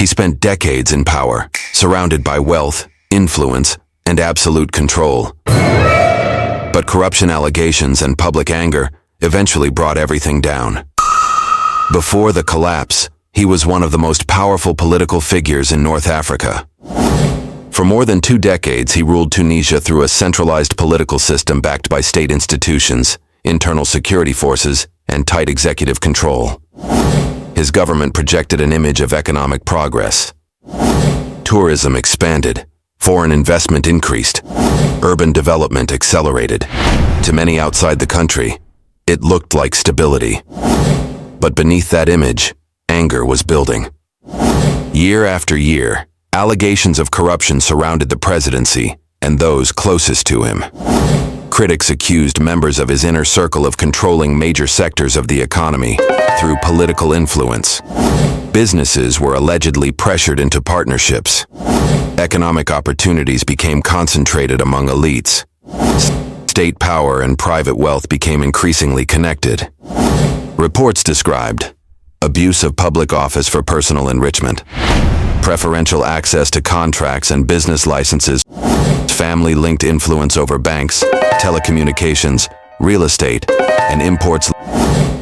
He spent decades in power, surrounded by wealth, influence, and absolute control. But corruption allegations and public anger eventually brought everything down. Before the collapse, he was one of the most powerful political figures in North Africa. For more than 2 decades, he ruled Tunisia through a centralized political system backed by state institutions, internal security forces, and tight executive control. His government projected an image of economic progress. Tourism expanded, foreign investment increased, urban development accelerated. To many outside the country, it looked like stability. But beneath that image, anger was building. Year after year, allegations of corruption surrounded the presidency and those closest to him. Critics accused members of his inner circle of controlling major sectors of the economy through political influence. Businesses were allegedly pressured into partnerships. Economic opportunities became concentrated among elites. State power and private wealth became increasingly connected. Reports described abuse of public office for personal enrichment, preferential access to contracts and business licenses, family-linked influence over banks, telecommunications, real estate, and imports,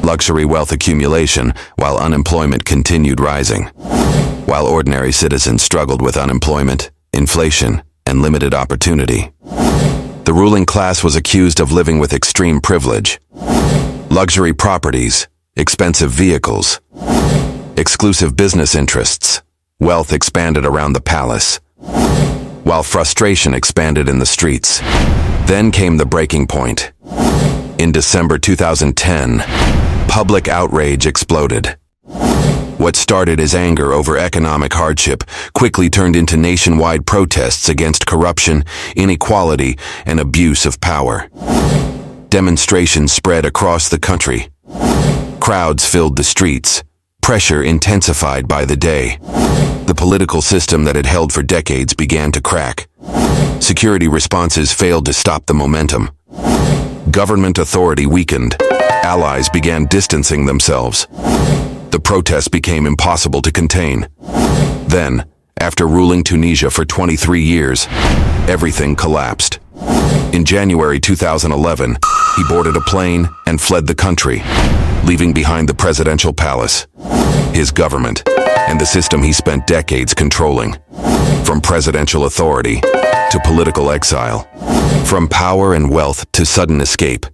luxury wealth accumulation, while unemployment continued rising. While ordinary citizens struggled with unemployment, inflation, and limited opportunity. The ruling class was accused of living with extreme privilege. Luxury properties, expensive vehicles, exclusive business interests. Wealth expanded around the palace, while frustration expanded in the streets. Then came the breaking point. In December 2010, public outrage exploded. What started as anger over economic hardship quickly turned into nationwide protests against corruption, inequality, and abuse of power. Demonstrations spread across the country. Crowds filled the streets, pressure intensified by the day. The political system that had held for decades began to crack. Security responses failed to stop the momentum. Government authority weakened. Allies began distancing themselves. The protests became impossible to contain. Then, after ruling Tunisia for 23 years, everything collapsed. In January 2011, he boarded a plane and fled the country, leaving behind the presidential palace, his government, and the system he spent decades controlling. From presidential authority to political exile, from power and wealth to sudden escape,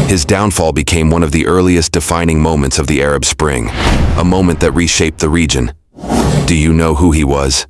his downfall became one of the earliest defining moments of the Arab Spring, a moment that reshaped the region. Do you know who he was?